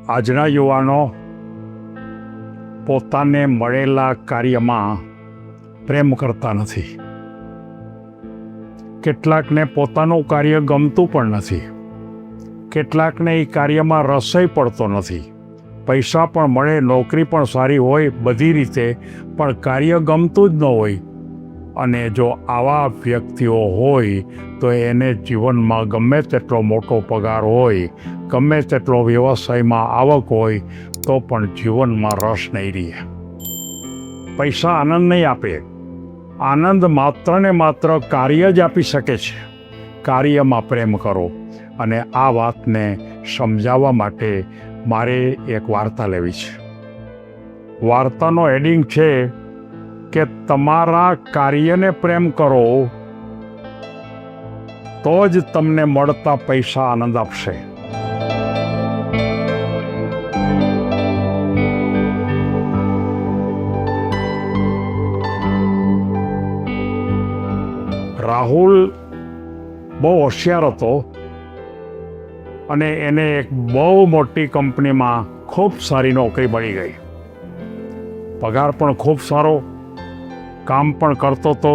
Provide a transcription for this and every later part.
આજના યુવાનો પોતાને મળેલા કાર્યમાં પ્રેમ કરતા નથી. કેટલાકને પોતાનું કાર્ય ગમતું પણ નથી. કેટલાકને એ કાર્યમાં રસય પડતો નથી. પૈસા પણ મળે, નોકરી પણ સારી હોય બધી રીતે, પણ કાર્ય ગમતું જ ન હોય. અને જો આવા વ્યક્તિઓ હોય તો એને જીવનમાં ગમે તેટલો મોટો પગાર હોય, ગમે તેટલો વ્યવસાયમાં આવક હોય, તો પણ જીવનમાં રસ નહીં રહે. પૈસા આનંદ નહીં આપે. આનંદ માત્ર ને માત્ર કાર્ય જ આપી શકે છે. કાર્યમાં પ્રેમ કરો. અને આ વાતને સમજાવવા માટે મારે એક વાર્તા લેવી છે. વાર્તાનો હેડિંગ છે કે તમારા કાર્યને પ્રેમ કરો તો જ તમને મળતા પૈસા આનંદ આપશે. રાહુલ બહુ હોશિયાર હતો અને એને એક બહુ મોટી કંપનીમાં ખૂબ સારી નોકરી મળી ગઈ. પગાર પણ ખૂબ સારો, કામ પણ કરતો હતો.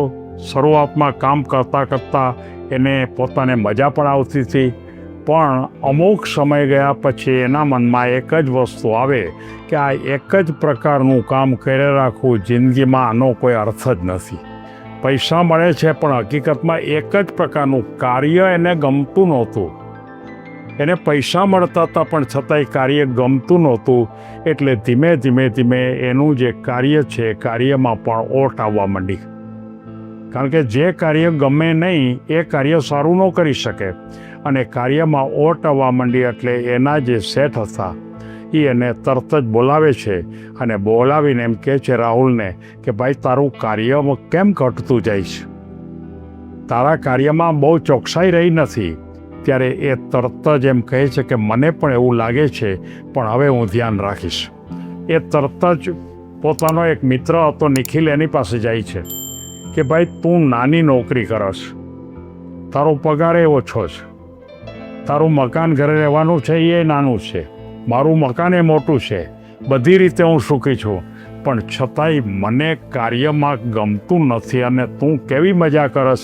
શરૂઆતમાં કામ કરતાં કરતાં એને પોતાને મજા પણ આવતી હતી. પણ અમુક સમય ગયા પછી એના મનમાં એક જ વસ્તુ આવે કે આ એક જ પ્રકારનું કામ કરે રાખવું, જિંદગીમાં આનો કોઈ અર્થ જ નથી. પૈસા મળે છે પણ હકીકતમાં એક જ પ્રકારનું કાર્ય એને ગમતું નહોતું. એને પૈસા મળતા હતા પણ છતાંય કાર્ય ગમતું નહોતું. એટલે ધીમે ધીમે ધીમે એનું જે કાર્ય છે કાર્યમાં પણ ઓટ આવવા માંડી. કારણ કે જે કાર્ય ગમે નહીં એ કાર્ય સારું ન કરી શકે. અને કાર્યમાં ઓટ આવવા માંડી એટલે એના જે શેઠ હતા એ એને તરત જ બોલાવે છે અને બોલાવીને એમ કહે છે રાહુલને કે ભાઈ તારું કાર્ય કેમ ઘટતું જાય છે? તારા કાર્યમાં બહુ ચોકસાઈ રહી નથી. ત્યારે એ તરત જ એમ કહે છે કે મને પણ એવું લાગે છે, પણ હવે હું ધ્યાન રાખીશ. એ તરત જ પોતાનો એક મિત્ર હતો નિખિલ, એની પાસે જાય છે કે ભાઈ તું નાની નોકરી કરસ, તારો પગાર એ ઓછો છે, તારું મકાન ઘરે રહેવાનું છે એ નાનું છે, મારું મકાન એ મોટું છે, બધી રીતે હું સુખી છું, પણ છતાંય મને કાર્યમાં ગમતું નથી અને તું કેવી મજા કરસ?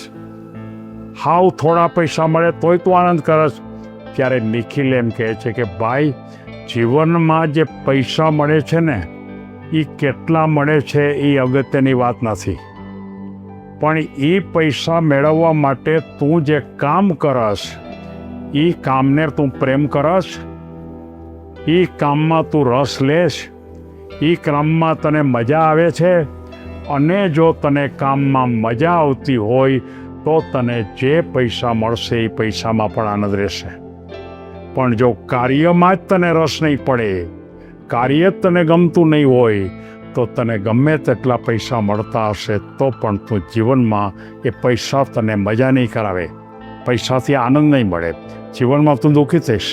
હાવ થોડા પૈસા મળે તોય તું આનંદ કરસ. ત્યારે નિખિલ એમ કહે છે કે ભાઈ જીવનમાં જે પૈસા મળે છે ને એ કેટલા મળે છે એ અગત્યની વાત નથી, પણ એ પૈસા મેળવવા માટે તું જે કામ કરસ એ કામને તું પ્રેમ કરસ, એ કામમાં તું રસ લેશ, એ કામમાં તને મજા આવે છે. અને જો તને કામમાં મજા આવતી હોય તો તને જે પૈસા મળશે એ પૈસામાં પણ આનંદ રહેશે. પણ જો કાર્યમાં જ તને રસ નહીં પડે, કાર્ય જ તને ગમતું નહીં હોય, તો તને ગમે તેટલા પૈસા મળતા હશે તો પણ તું જીવનમાં એ પૈસા તને મજા નહીં કરાવે, પૈસાથી આનંદ નહીં મળે, જીવનમાં તું દુઃખી થઈશ.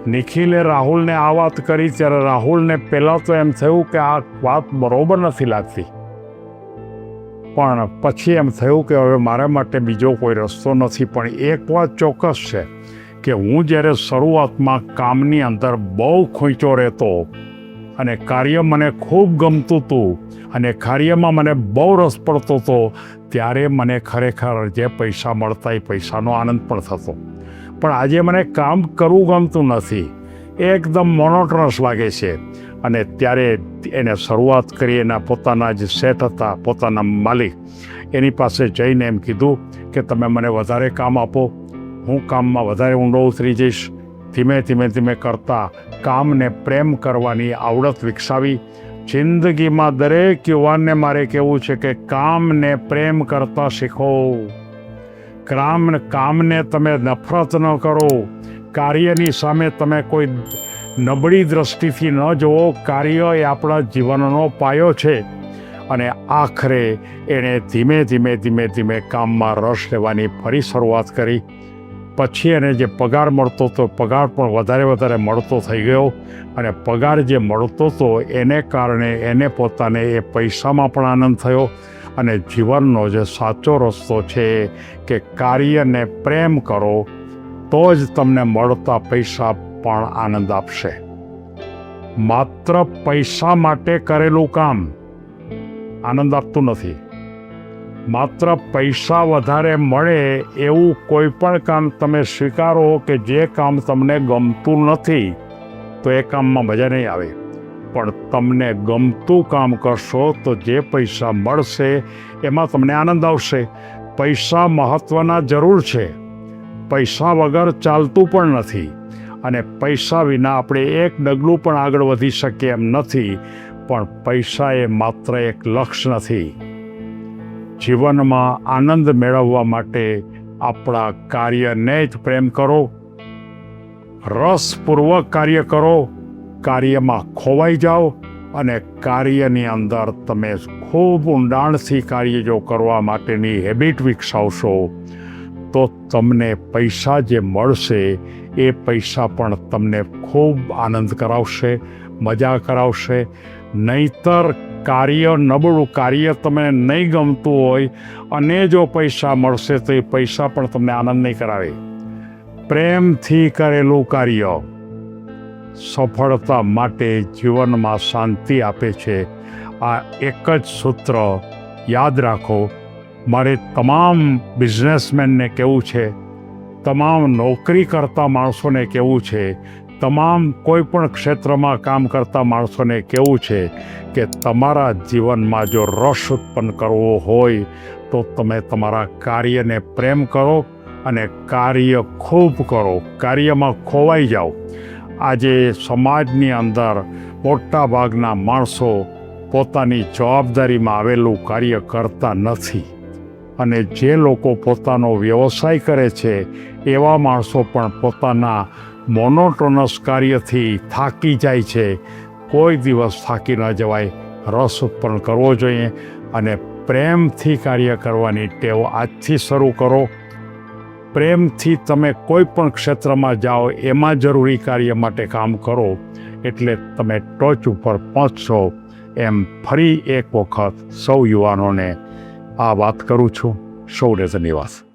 નિખિલે રાહુલને આ વાત કરી ત્યારે રાહુલને પહેલાં તો એમ થયું કે આ વાત બરોબર નથી લાગતી, પણ પછી એમ થયું કે હવે મારા માટે બીજો કોઈ રસ્તો નથી. પણ એક વાત ચોક્કસ છે કે હું જ્યારે શરૂઆતમાં કામની અંદર બહુ ખૂંચો રહેતો અને કાર્ય મને ખૂબ ગમતું હતું અને કાર્યમાં મને બહુ રસ પડતો હતો, ત્યારે મને ખરેખર જે પૈસા મળતા એ પૈસાનો આનંદ પણ થતો. પણ આજે મને કામ કરવું ગમતું નથી, એકદમ મોનોટોનસ લાગે છે. અને ત્યારે એને શરૂઆત કરી. એના પોતાના જે શેઠ હતા, પોતાના માલિક, એની પાસે જઈને એમ કીધું કે તમે મને વધારે કામ આપો, હું કામમાં વધારે ઊંડો ઉતરી જઈશ. ધીમે ધીમે ધીમે કરતાં કામને પ્રેમ કરવાની આવડત વિકસાવી. જિંદગીમાં દરેક યુવાનને મારે કહેવું છે કે કામને પ્રેમ કરતા શીખો. કામને તમે નફરત ન કરો. કાર્યની સામે તમે કોઈ નબળી દ્રષ્ટિથી ન જુઓ. કાર્ય એ આપણા જીવનનો પાયો છે. અને આખરે એણે ધીમે ધીમે ધીમે ધીમે કામમાં રસ લેવાની ફરી શરૂઆત કરી. પછી એને જે પગાર મળતો હતો પગાર પણ વધારે મળતો થઈ ગયો. અને પગાર જે મળતો હતો એને કારણે એને પોતાને એ પૈસામાં પણ આનંદ થયો. અને જીવનનો જે સાચો રસ્તો છે કે કાર્યને પ્રેમ કરો તો જ તમને મળતા પૈસા પણ આનંદ આપશે. માત્ર પૈસા માટે કરેલું કામ આનંદ આપતું નથી. માત્ર પૈસા વધારે મળે એવું કોઈ પણ કામ તમે સ્વીકારો કે જે કામ તમને ગમતું નથી તો એ કામમાં મજા નહીં આવે. પણ તમને ગમતું કામ કરશો તો જે પૈસા મળશે એમાં તમને આનંદ આવશે. પૈસા મહત્ત્વના જરૂર છે, પૈસા વગર ચાલતું પણ નથી, અને પૈસા વિના આપણે એક ડગલું પણ આગળ વધી શકીએ એમ નથી. પણ પૈસા એ માત્ર એક લક્ષ્ય નથી. જીવનમાં આનંદ મેળવવા માટે આપણા કાર્યને જ પ્રેમ કરો, રસપૂર્વક કાર્ય કરો, કાર્યમાં ખોવાઈ જાઓ, અને કાર્યની અંદર તમે ખૂબ ઊંડાણથી કાર્ય જો કરવા માટેની હેબિટ વિકસાવશો તો તમને પૈસા જે મળશે એ પૈસા પણ તમને ખૂબ આનંદ કરાવશે, મજા કરાવશે. નહીંતર કાર્ય નબળું, કાર્ય તમને નહીં ગમતું હોય અને જો પૈસા મળશે તો એ પૈસા પણ તમને આનંદ નહીં કરાવે. પ્રેમથી કરેલું કાર્ય સફળતા માટે જીવનમાં શાંતિ આપે છે. આ એક જ સૂત્ર યાદ રાખો. મારે તમામ બિઝનેસમેનને કહેવું છે, તમામ નોકરી કરતા માણસોને કહેવું છે, તમામ કોઈ પણ ક્ષેત્રમાં કામ કરતા માણસોને કહેવું છે કે તમારા જીવનમાં જો રસ ઉત્પન્ન કરવો હોય તો તમે તમારા કાર્યને પ્રેમ કરો અને કાર્ય ખૂબ કરો, કાર્યમાં ખોવાઈ જાઓ. આજે સમાજની અંદર મોટા ભાગના માણસો પોતાની જવાબદારીમાં આવેલું કાર્ય કરતા નથી, અને જે લોકો પોતાનો વ્યવસાય કરે છે એવા માણસો પણ પોતાના મોનોટોનસ કાર્યથી થાકી જાય છે. કોઈ દિવસ થાકી ન જવાય. રસ ઉત્પન્ન કરવો જોઈએ અને પ્રેમથી કાર્ય કરવાની ટેવ આજથી શરૂ કરો. પ્રેમથી તમે કોઈ પણ ક્ષેત્રમાં જાઓ, એમાં જરૂરી કાર્ય માટે કામ કરો એટલે તમે ટોચ ઉપર પહોંચશો. એમ ફરી એક વખત સૌ યુવાનોને આ વાત કરું છું. સૌને ધન્યવાદ.